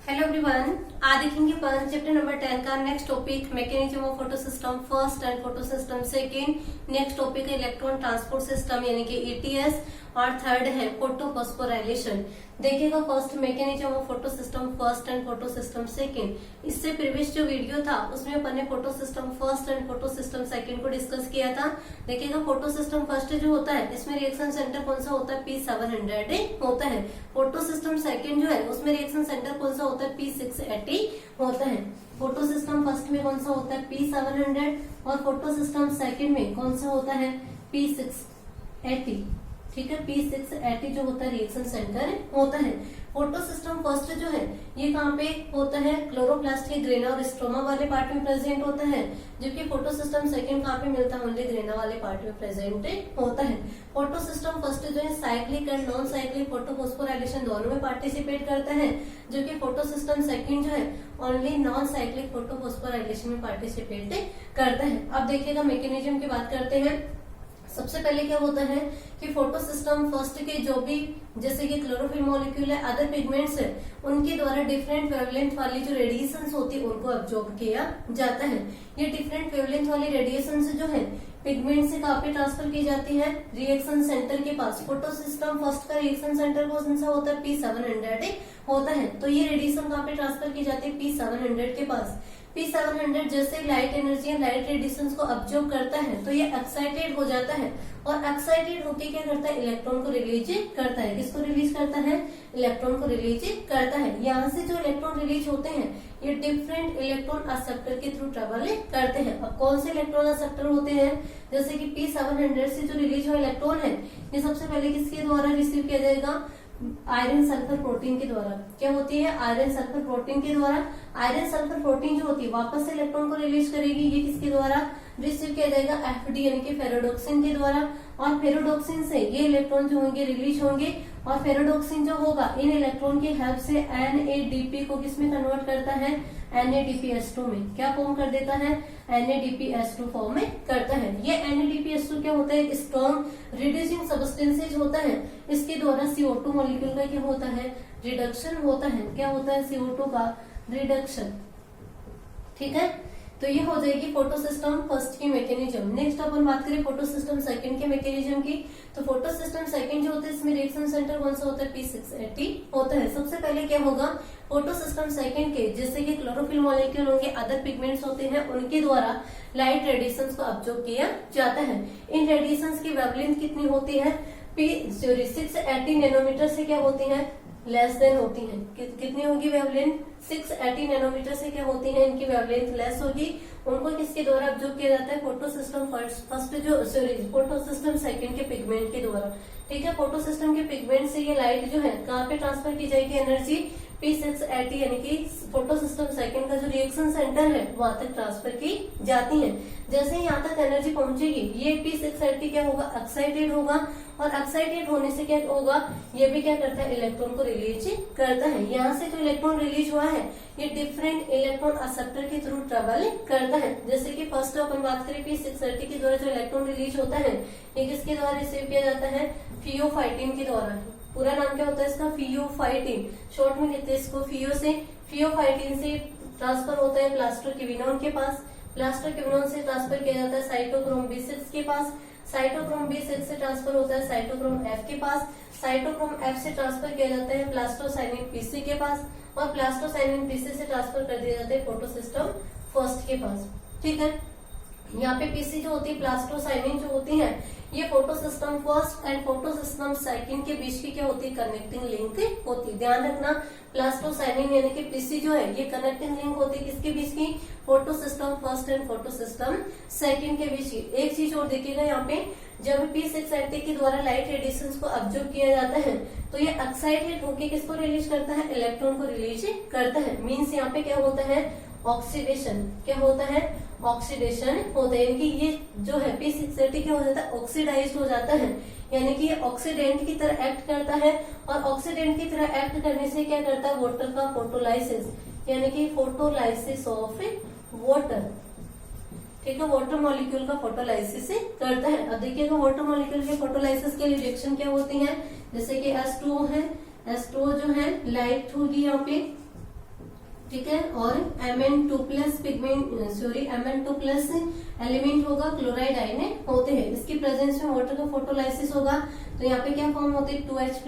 Hello everyone, आज देखेंगे अपन chapter number 10 का next topic mechanism of photo system first and photo system second. Next topic है electron transport system यानी कि ETS और थर्ड है फोटो फॉस्फोराइलेशन। देखिएगा first mechanism of photo system first and photo system second. इससे previous जो video था उसमें अपन ने photo system first and photo system second को डिस्कस किया था। देखिएगा फोटो सिस्टम फर्स्ट जो होता है इसमें रिएक्शन सेंटर कौन सा होता है, P700 होता है। फोटो सिस्टम सेकंड जो है उसमें रिएक्शन सेंटर कौन सा होता है, P680 होता है। फोटो सिस्टम फर्स्ट में कौन सा होता है, P700 और फोटो सिस्टम सेकंड में कौन सा होता है, P680। ठीक है, P680 जो होता है रिएक्शन सेंटर होता है। फोटो सिस्टम फर्स्ट जो है ये कहाँ पे होता है, क्लोरोप्लास्ट के ग्रेना और स्ट्रोमा वाले पार्ट में प्रेजेंट होता है, जबकि फोटो सिस्टम सेकंड कहाँ पे मिलता है, ओनली ग्रेना वाले पार्ट में प्रेजेंट होता है। फोटो सिस्टम फर्स्ट जो है cyclic and non cyclic photo phosphorylation दोनों में पार्टिसिपेट करता है, जबकि फोटो सिस्टम सेकंड जो है only non cyclic photo phosphorylation में पार्टिसिपेट करता है। अब देखिएगा मैकेनिज्म की बात करते हैं। सबसे पहले क्या होता है कि फोटो सिस्टम फर्स्ट के जो भी जैसे कि क्लोरोफिल मॉलिक्यूल है, अदर पिगमेंट्स है, उनके द्वारा डिफरेंट वेवलेंथ वाली जो रेडिएशंस होती है उनको अब्जॉर्ब किया जाता है। ये डिफरेंट वेवलेंथ वाली रेडिएशंस जो है पिगमेंट से कहाँ पे ट्रांसफर की जाती है, रिएक्शन सेंटर के पास। फोटो सिस्टम फर्स्ट का रिएक्शन सेंटर कौन सा होता है, P700 होता है। तो ये रेडिएशन कहाँ पे ट्रांसफर की जाती है, P700 के पास। P700 जैसे लाइट एनर्जी या लाइट रेडिएशंस को अब्जॉर्ब करता है तो ये एक्साइटेड हो जाता है और एक्साइटेड होके क्या करता है, इलेक्ट्रॉन को रिलीज करता है। किसको रिलीज करता है, इलेक्ट्रॉन को रिलीज करता है। यहाँ से जो इलेक्ट्रॉन रिलीज होते हैं ये डिफरेंट इलेक्ट्रॉन एक्सेप्टर के थ्रू ट्रेवल करते हैं। अब कौन से इलेक्ट्रॉन एक्सेप्टर होते हैं, जैसे कि P700 से जो रिलीज हुआ इलेक्ट्रॉन है ये सबसे पहले किसके द्वारा रिसीव किया जाएगा, आयरन सल्फर प्रोटीन के द्वारा। क्या होती है, आयरन सल्फर प्रोटीन के द्वारा। आयरन सल्फर प्रोटीन जो होती है वापस से इलेक्ट्रॉन को रिलीज करेगी, ये किसके द्वारा रिसीव किया जाएगा, FD यानी कि फेरोडोक्सिन के द्वारा। और फेरोडोक्सिन से ये इलेक्ट्रॉन जो होंगे रिलीज होंगे और फेरोडोक्सिन जो होगा इन इलेक्ट्रॉन की हेल्प से NADP को किसमें कन्वर्ट करता है, NADPH2 में। क्या फॉर्म कर देता है, NADPH2 फॉर्म में करता है। ये NADPH2 क्या होता है, स्ट्रॉन्ग रिड्यूसिंग सब्सटेंसेज होता है। इसके द्वारा CO2 मॉलिक्यूल का क्या होता है, रिडक्शन होता है। क्या होता है, CO2 का रिडक्शन। ठीक है, तो ये हो जाएगी फोटो सिस्टम फर्स्ट की मैकेनिज्म। नेक्स्ट अपन बात करें फोटो सिस्टम सेकंड के मैकेनिज्म की। तो फोटो सिस्टम सेकंड जो होता है इसमें रिएक्शन सेंटर कौन सा होता है, P680 होता है। सबसे पहले क्या होगा, फोटो सिस्टम सेकंड के जैसे कि क्लोरोफिल मॉलिक्यूल होंगे, अदर पिगमेंट्स होते हैं, उनके द्वारा लाइट रेडिएशंस को अब्जॉर्ब किया जाता है। इन रेडिएशंस की वेवलेंथ कितनी होती है, 680 नैनोमीटर से क्या होती है, लेस देन होती है। कितनी होगी वेवलेंथ, 680 नैनोमीटर से क्या होती है, इनकी वेवलेंथ लेस होगी। उनको किसके द्वारा अब्जॉर्ब किया जाता है, फोटो सिस्टम फर्स्ट जो फोटो सिस्टम सेकंड के पिगमेंट के द्वारा। ठीक है, फोटो सिस्टम के पिगमेंट से ये लाइट जो है कहाँ पे ट्रांसफर की जाएगी एनर्जी, P680 यानी कि फोटो सिस्टम सेकंड का जो रिएक्शन सेंटर है वहां तक ट्रांसफर की जाती है। जैसे ही यहाँ तक एनर्जी पहुंचेगी ये P680 क्या होगा, एक्साइटेड होगा और एक्साइटेड होने से क्या होगा, ये भी क्या करता है, इलेक्ट्रॉन को रिलीज करता है। यहाँ से जो इलेक्ट्रॉन रिलीज हुआ है ये डिफरेंट इलेक्ट्रॉन एक्सेप्टर के थ्रू ट्रेवल करता है। जैसे कि फर्स्ट अपन बात करें P680 के द्वारा जो इलेक्ट्रॉन रिलीज होता है ये किसके द्वारा रिसीव किया जाता है, फियोफाइटिन के द्वारा। पूरा नाम क्या होता है इसका, फियोफाइटिन, शॉर्ट में लेते हैं इसको फियो से। फियोफाइटिन से ट्रांसफर होता है प्लास्टोक्विनोन के पास। प्लास्टोक्विनोन से ट्रांसफर किया जाता है साइटोक्रोम B6 के पास। साइटोक्रोम B6 से ट्रांसफर होता है साइटोक्रोम F के पास। साइटोक्रोम F से ट्रांसफर किया जाता है प्लास्टोसाइनिन PC के पास और प्लास्टोसाइनिन PC से ट्रांसफर कर दिया जाता है फोटो सिस्टम फर्स्ट के पास। ठीक है, यहाँ पे PC जो होती है, प्लास्टोसाइनिन जो होती है, ये photo system first and photo system second के बीच की क्या होती है, कनेक्टिंग लिंक होती है। ध्यान रखना, प्लास्टोसाइनिन यानी कि PC जो है ये कनेक्टिंग लिंक होती है किसके बीच की, photo system first and photo system second के बीच की। एक चीज और देखिएगा यहाँ पे, जब P680 के द्वारा लाइट रेडिएशंस को अब्जॉर्ब किया जाता है तो ये एक्साइटेड होकर किसको रिलीज करता है, इलेक्ट्रॉन को रिलीज करता है। मीन्स यहाँ पे क्या होता है, ऑक्सीडेशन। क्या होता है, ऑक्सीडेशन होता है, यानी कि ये जो है P680 क्या हो जाता है, ऑक्सीडाइज हो जाता है। यानी कि ये ऑक्सीडेंट की तरह एक्ट करता है और ऑक्सीडेंट की तरह एक्ट करने से क्या करता है, वाटर का फोटोलाइसिस यानी कि फोटोलाइसिस ऑफ वाटर। ठीक है, वाटर मॉलिक्यूल का फोटोलाइसिस करता है। अब देखिएगा वाटर मॉलिक्यूल के फोटोलाइसिस के रिएक्शन क्या होती है, जैसे कि H2O है, H2O जो है लाइट होगी यहाँ पे ठीक है। और Mn2 plus pigment sorry Mn2 plus element होगा, क्लोराइड आयन होते हैं। इसकी प्रेजेंस में वाटर का फोटोलाइसिस होगा, तो यहाँ पे क्या फॉर्म होते हैं, 2H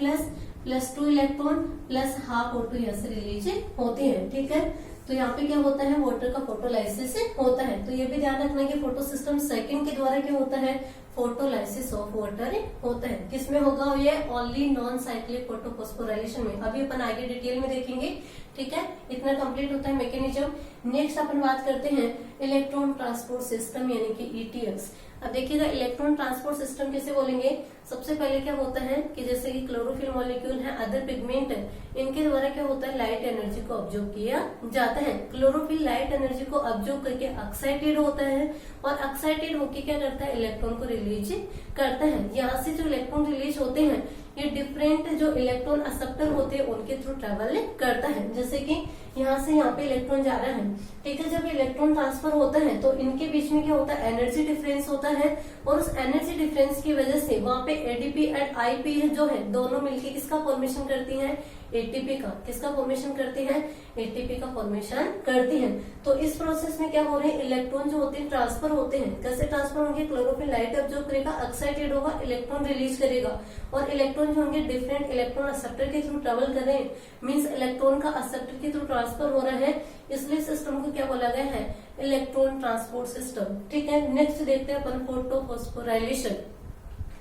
plus 2 electron plus half O2 यहाँ से रिलीज होते हैं। ठीक है, तो यहाँ पे क्या होता है, वाटर का फोटोलाइसिस होता है। तो ये भी ध्यान रखना कि फोटो सिस्टम सेकंड के द्वारा क्या होता है, फोटोलाइसिस ऑफ वाटर होता है। किसमें होगा ये, ओनली नॉन साइक्लिक फोटोफॉस्फोराइलेशन में। अभी अपन आगे डिटेल में देखेंगे। ठीक है, इतना कंप्लीट होता है मैकेनिज्म। नेक्स्ट अपन बात करते हैं इलेक्ट्रॉन ट्रांसपोर्ट सिस्टम यानी कि ईटीएस। अब देखिएगा इलेक्ट्रॉन ट्रांसपोर्ट सिस्टम कैसे बोलेंगे। सबसे पहले क्या होता है कि जैसे कि क्लोरोफिल मॉलिक्यूल है, अदर पिगमेंट है, इनके द्वारा क्या होता है, लाइट एनर्जी को ऑब्जर्व किया जाता है। क्लोरोफिल लाइट एनर्जी को ऑब्जर्व करके एक्साइटेड होता है और एक्साइटेड होके क्या करता है, इलेक्ट्रॉन को रिलीज करता है। यहाँ से जो इलेक्ट्रॉन रिलीज होते हैं ये डिफरेंट जो इलेक्ट्रॉन एक्सेप्टर होते हैं उनके थ्रू ट्रेवल करता है। जैसे कि यहाँ से यहाँ पे इलेक्ट्रॉन जा रहा है, ठीक है, जब इलेक्ट्रॉन ट्रांसफर होता है तो इनके बीच में क्या होता है, एनर्जी डिफरेंस होता है। और उस एनर्जी डिफरेंस की वजह से वहां पे एडीपी एंड आईपी जो है दोनों मिलकर किसका फॉर्मेशन करती है, एटीपी का। किसका फॉर्मेशन करती है, एटीपी का फॉर्मेशन करती है। तो इस प्रोसेस में क्या हो रहे हैं, इलेक्ट्रॉन जो होते हैं ट्रांसफर होते हैं। कैसे ट्रांसफर होंगे, क्लोरोफिल लाइट ऑब्जर्व करेगा, एक्साइटेड होगा, इलेक्ट्रॉन रिलीज करेगा और इलेक्ट्रॉन जो होंगे डिफरेंट इलेक्ट्रॉन एक्सेप्टर के थ्रू ट्रेवल कर रहे हैं। मीन्स इलेक्ट्रॉन का एक्सेप्टर के थ्रू ट्रांसफर हो रहा है, इसलिए सिस्टम को क्या बोला गया है, इलेक्ट्रॉन ट्रांसपोर्ट सिस्टम। ठीक है, नेक्स्ट देखते हैं अपन फोटोफॉस्फोराइलेशन।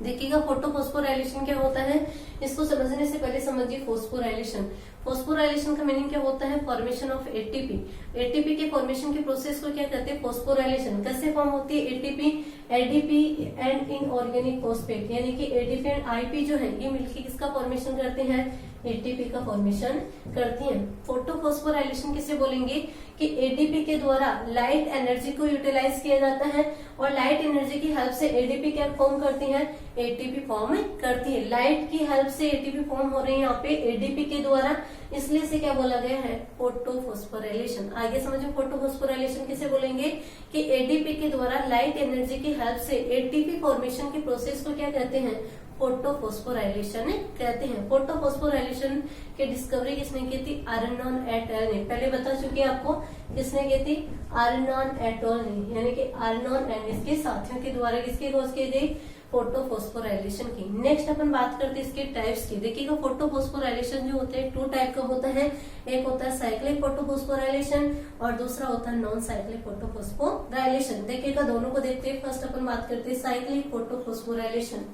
देखिएगा फोटोफॉस्फोराइलेशन क्या होता है, इसको समझने से पहले समझिए फोस्फोराइलेशन। फोस्फोराइलेशन का मीनिंग क्या होता है, फॉर्मेशन ऑफ एटीपी। एटीपी के फॉर्मेशन के प्रोसेस को क्या कहते हैं, फोस्फोराइलेशन। कैसे फॉर्म होती है ATP, ADP and inorganic phosphate यानी कि एडीपी एंड आईपी जो है ये मिलकर किसका फॉर्मेशन करते हैं, एटीपी का फॉर्मेशन करती हैं। फोटोफॉस्फोराइलेशन किसे बोलेंगे कि एडीपी के द्वारा लाइट एनर्जी को यूटिलाइज किया जाता है और लाइट एनर्जी की हेल्प से एडीपी क्या फॉर्म करती है, एटीपी फॉर्म करती है। लाइट की हेल्प से एटीपी फॉर्म हो रही है यहाँ पे एडीपी के द्वारा, इसलिए से क्या बोला गया है, फोटोफॉस्फोराइलेशन। आगे समझो फोटोफॉस्फोराइलेशन किसे बोलेंगे कि एडीपी के द्वारा लाइट एनर्जी की हेल्प से एटीपी फॉर्मेशन के प्रोसेस को क्या कहते हैं, फोटोफॉस्फोराइलेशन कहते हैं। फोटोफॉस्फोराइलेशन की डिस्कवरी किसने की थी, आर्नॉन एट अल ने। पहले बता चुकी आपको किसने की थी, आर्नॉन एट अल ने, यानी कि आर्नॉन एंड इसके साथियों के द्वारा किसकी खोज की गई, फोटोफॉस्फोराइलेशन की। नेक्स्ट अपन बात करते हैं इसके टाइप्स की। देखिएगा फोटोफॉस्फोराइलेशन जो होते हैं 2 टाइप का होता है, एक होता है साइक्लिक फोटोफॉस्फोराइलेशन और दूसरा होता है नॉन साइक्लिक फोटोफॉस्फोराइलेशन। देखिएगा दोनों को देखते हैं। फर्स्ट अपन बात करते हैं cyclic photophosphorylation.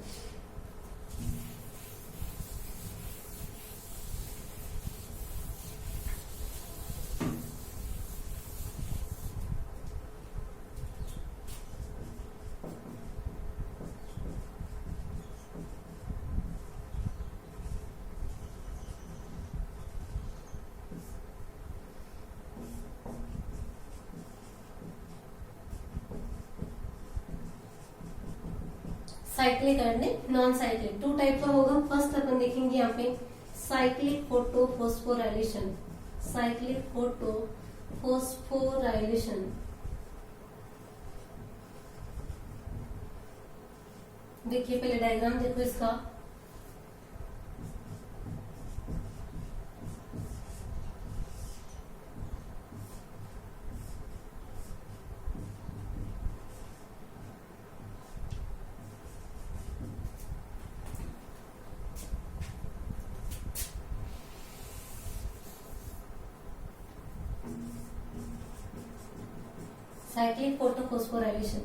Cyclic and non cyclic 2 type का होगा। फर्स्ट अपन देखेंगे यहाँ पे साइक्लिक फोटोफॉस्फोराइलेशन। साइक्लिक फोटोफॉस्फोराइलेशन देखिए, पहले डायग्राम देखो इसका। साइक्लिक फोटोफॉस्फोराइलेशन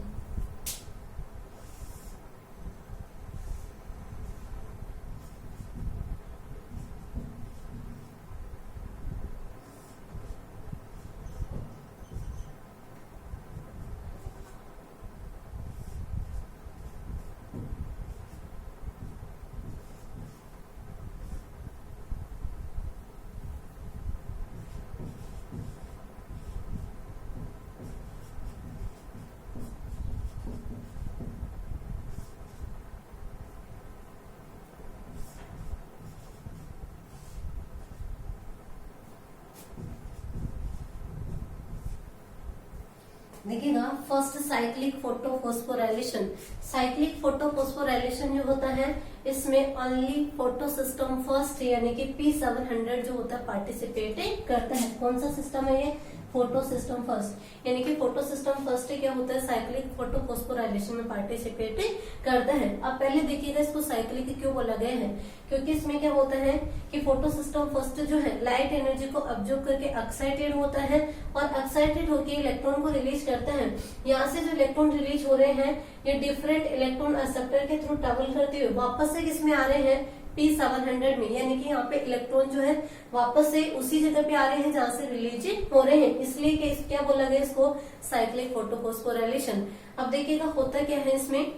देखिएगा। First cyclic photophosphorylation. Cyclic photophosphorylation जो होता है इसमें ओनली फोटो सिस्टम फर्स्ट यानी कि P700 जो होता है पार्टिसिपेट करता है। कौन सा सिस्टम है ये? फोटो सिस्टम फर्स्ट यानी कि फोटो सिस्टम फर्स्ट क्या होता है? साइक्लिक फोटो फोस्फोराइलेशन में पार्टिसिपेट करता है। अब पहले देखिएगा इसको साइक्लिक क्यों बोला गया है, क्योंकि इसमें क्या होता है कि फोटो सिस्टम फर्स्ट जो है लाइट एनर्जी को ऑब्जर्व करके एक्साइटेड होता है और एक्साइटेड होकर इलेक्ट्रॉन को रिलीज करता है। यहाँ से जो इलेक्ट्रॉन रिलीज हो रहे हैं ये डिफरेंट इलेक्ट्रॉन एक्सेप्टर के थ्रू ट्रेवल करते हुए वापस से किसमें आ रहे हैं? P700 में, यानी कि यहाँ पे इलेक्ट्रॉन जो है वापस से उसी जगह पे आ रहे हैं जहाँ से रिलीज हो रहे हैं, इसलिए कि क्या बोला गया इसको? Cyclic photophosphorylation. अब देखिएगा होता क्या है इसमें,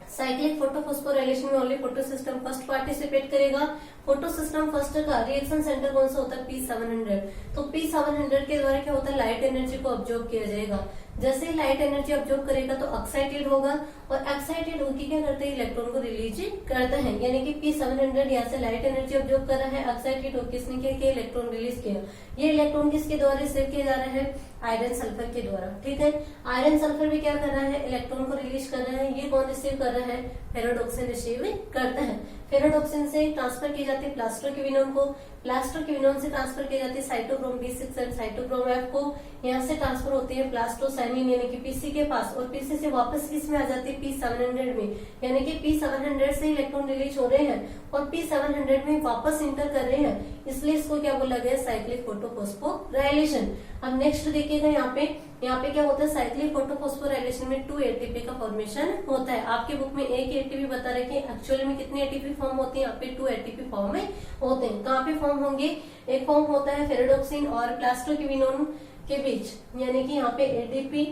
साइक्लिक फोटोफॉस्फोराइलेशन में only photo system first participate करेगा। फोटो सिस्टम फर्स्ट का रिएक्शन सेंटर कौन सा होता है? P700। तो P700 के द्वारा क्या होता है? लाइट एनर्जी को ऑब्जर्व किया जाएगा। जैसे ही लाइट एनर्जी ऑब्जर्व करेगा तो एक्साइटेड होगा और एक्साइटेड होकर क्या करते हैं? इलेक्ट्रॉन को रिलीज करता है, यानी कि P700 यहाँ से लाइट एनर्जी ऑब्जर्व कर रहा है, एक्साइटेड होकर इसने क्या किया? इलेक्ट्रॉन रिलीज किया। ये इलेक्ट्रॉन किसके द्वारा रिसीव किया जा रहा है? आयरन सल्फर के द्वारा। ठीक है, आयरन सल्फर भी क्या कर रहा है? इलेक्ट्रॉन को रिलीज कर रहा है। ये कौन रिसीव कर रहा है? फेरोडॉक्सिन रिसीव करता है। फेरोडॉक्सिन से ट्रांसफर की जाती है प्लास्टोक्विनोन को, प्लास्टोक्विनोन से ट्रांसफर की जाती है cytochrome B6 and cytochrome F को। यहाँ से ट्रांसफर होती है प्लास्टोसाइनिन यानी कि PC के पास और PC से वापस किस में आ जाती है? P700 में, यानी कि P700 से इलेक्ट्रॉन रिलीज हो रहे हैं और P700 में वापस इंटर कर रहे हैं, इसलिए इसको क्या बोला गया? Cyclic photophosphorylation. अब नेक्स्ट देखिएगा यहाँ पे क्या होता है? साइक्लिक फोटोफॉस्फोराइलेशन में 2 ATP का फॉर्मेशन होता है। आपके बुक में एक ATP बता रखे हैं, एक्चुअली में कितने ATP फॉर्म होते हैं? यहाँ पे 2 ATP फॉर्म में होते हैं। कहाँ पे फॉर्म होंगे? एक फॉर्म होता है फेरोडॉक्सिन और प्लास्टोक्विनोन के बीच, यानी कि यहाँ पे ATP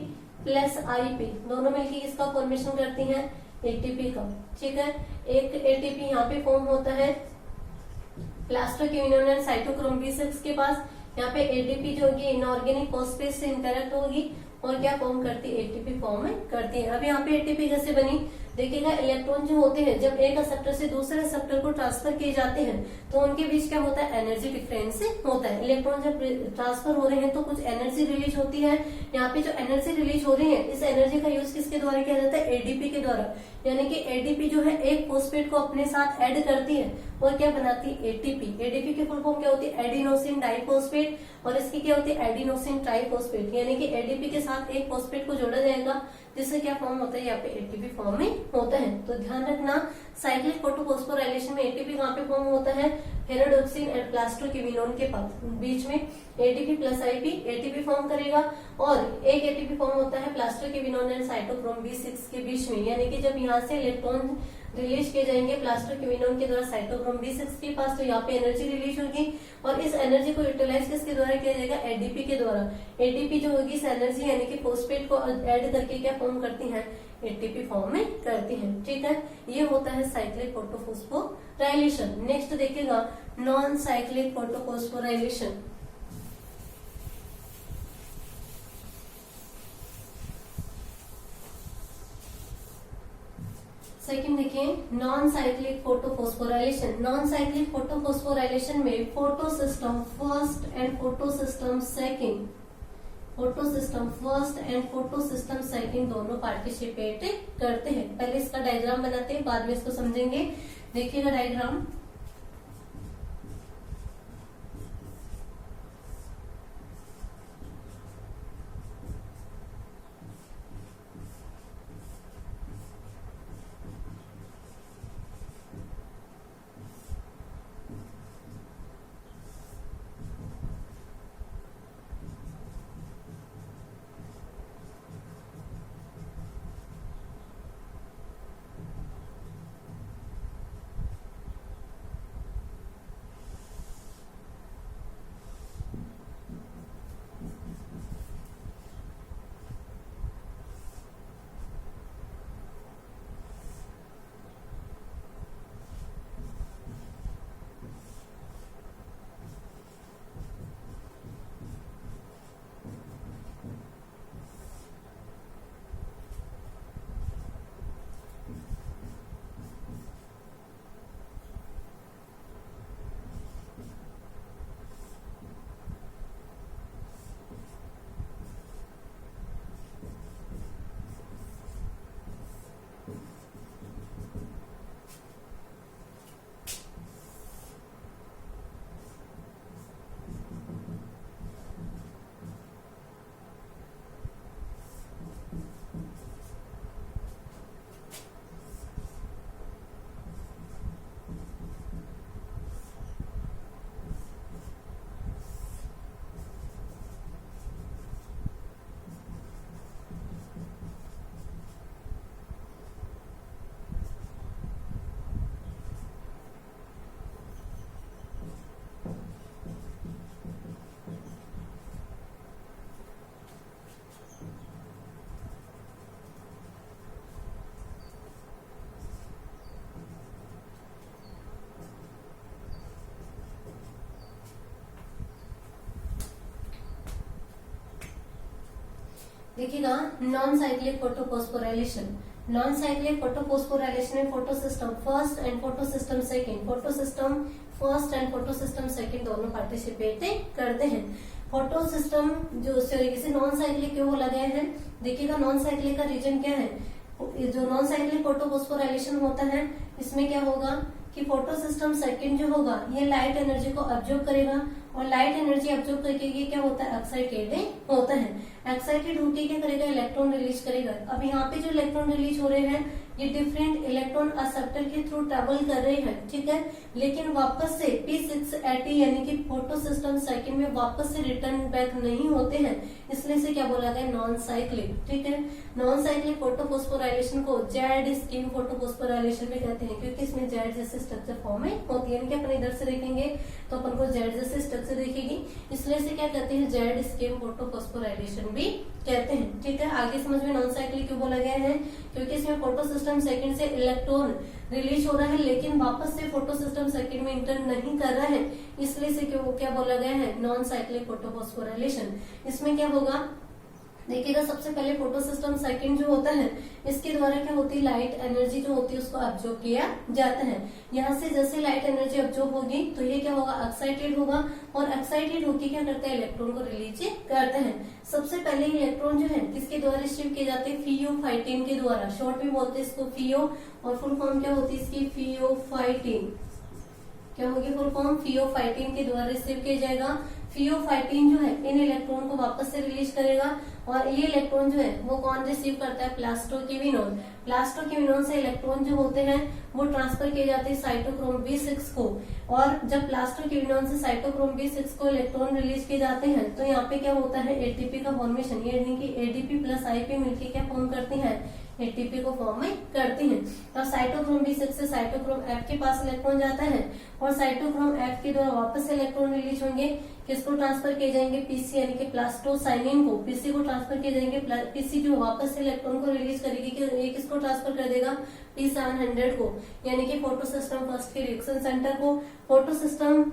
प्लस IP दोनों मिलकर किसका फॉर्मेशन करती हैं? ATP का। ठीक है, एक ATP यहाँ पे फॉर्म होता है प्लास्टोक्विनोन एंड साइटोक्रोम B6 के पास। यहाँ पे ADP जो होगी इनऑर्गेनिक फॉस्फेट से इंटरेक्ट होगी और क्या फॉर्म करती है? ATP फॉर्म में करती है। अब यहाँ पे ATP कैसे बनी? देखिएगा इलेक्ट्रॉन जो होते हैं जब एक एक्सेप्टर से दूसरे एक्सेप्टर को ट्रांसफर किए जाते हैं तो उनके बीच क्या होता है? एनर्जी डिफरेंस होता है। इलेक्ट्रॉन जब ट्रांसफर हो रहे हैं तो कुछ एनर्जी रिलीज होती है। यहाँ पे जो एनर्जी रिलीज हो रही है इस एनर्जी का यूज किसके द्वारा किया जाता है? ADP के द्वारा, यानी कि ADP जो है एक फॉस्फेट को अपने साथ ऐड करती है और क्या बनाती है? ATP। ADP की फुल फॉर्म क्या होती है? एडिनोसिन डाइफॉस्फेट, और इसकी क्या होती है? एडिनोसिन ट्राइफॉस्फेट, यानी कि ADP के साथ एक फॉस्फेट को जोड़ा जाएगा जिससे क्या फॉर्म होता है? यहाँ पे ATP फॉर्म में होता है। तो ध्यान रखना साइक्लिक फोटोफॉस्फोराइलेशन में ATP कहाँ पे फॉर्म होता है? फेरोडॉक्सिन एंड प्लास्टोक्विनोन के बीच में ATP plus IP ATP form करेगा और एक ATP फॉर्म होता है प्लास्टोक्विनोन एंड साइटोक्रोम B6 के बीच में, यानी कि जब यहाँ से इलेक्ट्रॉन रिलीज किए जाएंगे प्लास्टोक्विनोन के द्वारा साइटोक्रोम B6 के पास, तो यहाँ पे एनर्जी रिलीज होगी और इस एनर्जी को यूटिलाइज किसके द्वारा किया जाएगा? ADP के द्वारा। ADP जो होगी इस एनर्जी यानी कि फॉस्फेट को ऐड करके क्या फॉर्म करती है? ATP फॉर्म में करती है। ठीक है, ये होता है साइक्लिक फोटोफॉस्फोराइलेशन। नेक्स्ट देखिएगा नॉन साइक्लिक फोटोफॉस्फोराइलेशन। सेकंड देखिए non cyclic photophosphorylation. Non cyclic photophosphorylation में photo system first and photo system second, photo system first and photo system second दोनों पार्टिसिपेट करते हैं। पहले इसका डायग्राम बनाते हैं, बाद में इसको समझेंगे। देखिएगा डायग्राम, देखिएगा non cyclic photophosphorylation. Non cyclic photophosphorylation में photo system first and photo system second, photo system first and photo system second दोनों पार्टिसिपेट करते हैं। फोटो सिस्टम जो इसे नॉन साइक्लिक क्यों बोला गया है, देखिएगा नॉन साइक्लिक का रीजन क्या है। जो नॉन साइक्लिक फोटोफॉस्फोराइलेशन होता है इसमें क्या होगा कि फोटो सिस्टम सेकेंड जो होगा ये लाइट एनर्जी को ऑब्जर्व करेगा और लाइट एनर्जी ऑब्जर्व करके ये क्या होता है, एक्साइटेड होता है। एक्साइटेड होके क्या करेगा, इलेक्ट्रॉन रिलीज करेगा। अब यहाँ पे जो इलेक्ट्रॉन रिलीज हो रहे हैं ये डिफरेंट इलेक्ट्रॉन एक्सेप्टर के थ्रू ट्रेवल कर रहे हैं, ठीक है, लेकिन वापस से P680 यानी कि फोटो सिस्टम सेकेंड में वापस से रिटर्न बैक नहीं होते हैं, इसलिए से क्या बोला गया, नॉन साइक्लिक। ठीक है, नॉन साइक्लिक फोटोफॉस्फोराइलेशन को जेड स्कीम फोटोफॉस्फोराइलेशन भी कहते हैं, क्योंकि इसमें जेड जैसे स्ट्रक्चर फॉर्म होती है। यानी कि अपन इधर से देखेंगे तो अपन को जेड जैसे स्ट्रक्चर दिखेगी, इसलिए से क्या कहते हैं, जेड स्कीम फोटोफॉस्फोराइलेशन भी कहते हैं। ठीक है, आगे समझ में नॉन साइक्लिक क्यों बोला गया है, क्योंकि इसमें फोटो सिस्टम सेकंड से इलेक्ट्रॉन रिलीज हो रहा है लेकिन वापस से फोटो सिस्टम सेकंड में इंटर नहीं कर रहा है, इसलिए से क्या बोला गया है, नॉन साइक्लिक फोटोफॉस्फोराइलेशन। इसमें क्या होगा, देखिएगा सबसे पहले फोटो सिस्टम सेकंड जो होता है इसके द्वारा क्या होती है, लाइट एनर्जी जो होती है उसको ऑब्जर्व किया जाता है। यहाँ से जैसे लाइट एनर्जी ऑब्जर्व होगी तो ये क्या होगा, एक्साइटेड होगा और एक्साइटेड होकर क्या करता है, इलेक्ट्रॉन को रिलीज करते हैं। सबसे पहले इलेक्ट्रॉन जो है किसके द्वारा रिसीव किए जाते हैं, फियोफाइटिन के द्वारा, शॉर्ट में बोलते हैं इसको फियो, और फुल फॉर्म क्या होती है इसकी, फियोफाइटिन। क्या होगी फुल फॉर्म, फियोफाइटिन के द्वारा रिसीव किया जाएगा। फियोफाइटिन जो है इन इलेक्ट्रॉन को वापस से रिलीज करेगा और ये इलेक्ट्रॉन जो है वो कौन रिसीव करता है, प्लास्टोक्यूविनोन। प्लास्टोक्यूविनोन से इलेक्ट्रॉन जो होते हैं वो ट्रांसफर किए जाते हैं साइटोक्रोम B6 को, और जब प्लास्टोक्यूविनोन से साइटोक्रोम B6 को इलेक्ट्रॉन रिलीज किए जाते हैं तो यहाँ पे क्या होता है, एटीपी का फॉर्मेशन, यानी कि एडीपी प्लस आईपी मिलकर क्या फॉर्म करती है, एटीपी को फॉर्म में करती हैं। तो साइटोक्रोम B6 से साइटोक्रोम F के पास इलेक्ट्रॉन जाता है और साइटोक्रोम F के द्वारा वापस से इलेक्ट्रॉन रिलीज होंगे, किसको ट्रांसफर किए जाएंगे, पीसी यानी कि प्लास्टोसाइनिन को, पीसी को ट्रांसफर किए जाएंगे। पीसी जो वापस से इलेक्ट्रॉन को रिलीज करेगी कि ये किसको ट्रांसफर कर देगा, P700 को, यानी कि फोटो सिस्टम फर्स्ट के रिएक्शन सेंटर को। फोटो सिस्टम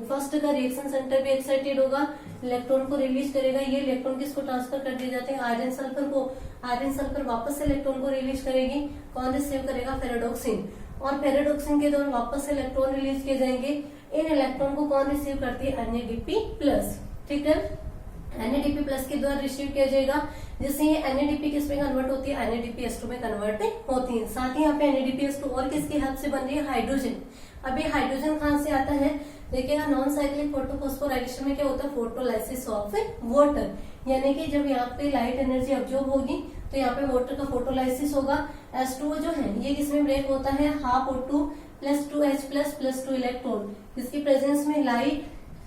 फर्स्ट का रिएक्शन सेंटर भी एक्साइटेड होगा, इलेक्ट्रॉन को रिलीज करेगा। ये इलेक्ट्रॉन किसको ट्रांसफर कर दिए जाते हैं, आयरन सल्फर को। आयरन सल्फर वापस से इलेक्ट्रॉन को रिलीज करेगी, कौन रिसीव करेगा, फेराडोक्सिन, और फेराडोक्सिन के द्वारा वापस से इलेक्ट्रॉन रिलीज किए जाएंगे। इन इलेक्ट्रॉन को कौन रिसीव करती है, NADP+। ठीक है, NADP+ के द्वारा रिसीव किया जाएगा, जिससे ये NADP किस में कन्वर्ट होती है, NADPH2 में कन्वर्ट होती है। साथ ही यहाँ पे NADPH2 और किसकी हेल्प से बन रही है, हाइड्रोजन। अब ये हाइड्रोजन कहाँ से आता है, देखिएगा नॉन साइक्लिक फोटोफॉस्फोराइलेशन में क्या होता है, फोटोलाइसिस ऑफ वाटर, यानी कि जब यहाँ पे लाइट एनर्जी ऑब्जर्व होगी तो यहाँ पे वाटर का फोटोलाइसिस होगा। H2O जो है ये किसमें ब्रेक होता है, हाफ O2 + 2H++2 इलेक्ट्रॉन, इसकी प्रेजेंस में light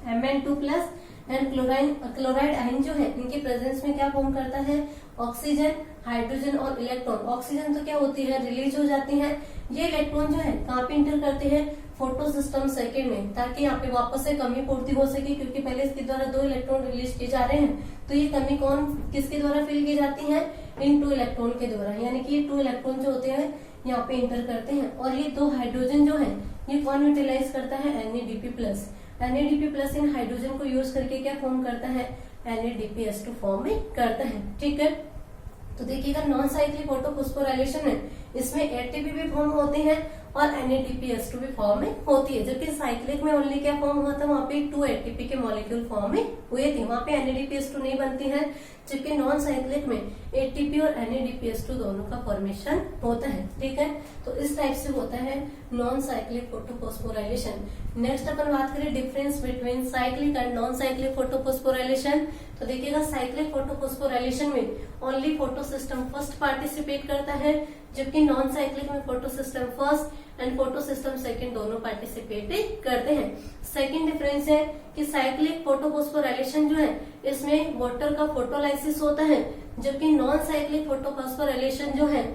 Mn2+ and chloride ion जो है इनके प्रेजेंस में क्या फॉर्म करता है, ऑक्सीजन, हाइड्रोजन और इलेक्ट्रॉन। ऑक्सीजन तो क्या होती है, रिलीज हो जाती है। ये इलेक्ट्रॉन जो है कहाँ पे इंटर करते हैं, फोटो सिस्टम सेकेंड में, ताकि यहाँ पे वापस से कमी पूर्ति हो सके, क्योंकि पहले इसके द्वारा 2 इलेक्ट्रॉन रिलीज किए जा रहे हैं, तो ये कमी कौन किसके द्वारा फिल की जाती है, इन 2 इलेक्ट्रॉन के द्वारा, यानी कि ये 2 इलेक्ट्रॉन जो होते हैं यहाँ पे इंटर करते हैं। और ये 2 हाइड्रोजन जो है ये कौन यूटिलाइज करता है, NADP+। NADP+ इन हाइड्रोजन को यूज करके क्या फॉर्म करता है, NADPH2 फॉर्म में करता है। ठीक है, तो देखिएगा नॉन साइक्लिक फोटोफॉस्फोराइलेशन है, इसमें एटीपी भी फॉर्म होते हैं और NADPH2 भी फॉर्म में होती है। जबकि साइक्लिक में ओनली क्या फॉर्म हुआ था, वहाँ पे 2 ATP के मॉलिक्यूल फॉर्म में हुए थे, वहाँ पे NADPH2 नहीं बनती है। जबकि नॉन साइक्लिक में ATP और NADPH2 दोनों का फॉर्मेशन होता है। ठीक है, तो इस टाइप से होता है नॉन साइक्लिक फोटोफॉस्फोराइलेशन। नेक्स्ट अपन बात करें difference between cyclic and non cyclic photophosphorylation. तो देखिएगा साइक्लिक फोटोफॉस्फोराइलेशन में only photo system first participate करता है, जबकि नॉन साइक्लिक में photo system first and photo system second दोनों पार्टिसिपेट करते हैं। सेकेंड डिफरेंस है कि साइक्लिक फोटोफॉस्फोराइलेशन जो है इसमें वाटर का फोटोलाइसिस होता है, जबकि नॉन साइक्लिक फोटोफॉस्फोराइलेशन जो है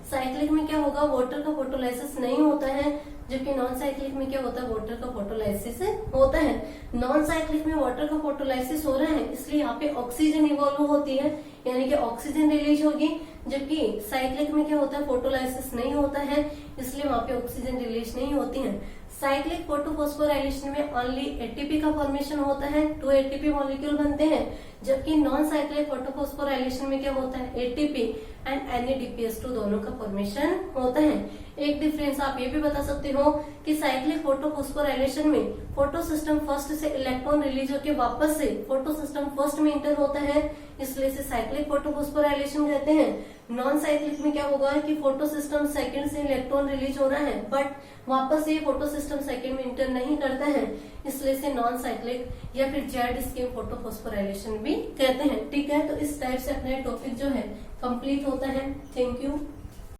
साइक्लिक में क्या होगा, वाटर का फोटोलाइसिस नहीं होता है, जबकि नॉन साइक्लिक में क्या होता है, वाटर का फोटोलाइसिस होता है। नॉन साइक्लिक में वाटर का फोटोलाइसिस हो रहा है, इसलिए यहाँ पे ऑक्सीजन इवॉल्व होती है, यानी कि ऑक्सीजन रिलीज होगी। जबकि साइक्लिक में क्या होता है, फोटोलाइसिस नहीं होता है, इसलिए वहाँ पे ऑक्सीजन रिलीज नहीं होती है। साइक्लिक फोटोफॉस्फोराइलेशन में ओनली एटीपी का फॉर्मेशन होता है, 2 एटीपी मॉलिक्यूल बनते हैं, जबकि नॉन साइक्लिक फोटोफॉस्फोराइलेशन में क्या होता है, एटीपी एंड NADPH2 दोनों का फॉर्मेशन होता है। एक डिफरेंस आप ये भी बता सकते हो कि साइक्लिक फोटोफॉस्फोराइलेशन में फोटो सिस्टम फर्स्ट से इलेक्ट्रॉन रिलीज होकर वापस से फोटो सिस्टम फर्स्ट में इंटर होता है, इसलिए इसे साइक्लिक फोटोफॉस्फोराइलेशन कहते हैं। नॉन साइक्लिक में क्या होगा कि फोटो सिस्टम सेकंड से इलेक्ट्रॉन रिलीज हो रहा है बट वापस से फोटो सिस्टम सेकंड में इंटर नहीं करता है, इसलिए इसे नॉन साइक्लिक या फिर जेड स्कीम फोटोफॉस्फोराइलेशन भी कहते हैं। ठीक है, तो इस टाइप से अपना टॉपिक जो है कंप्लीट होता है। Thank you.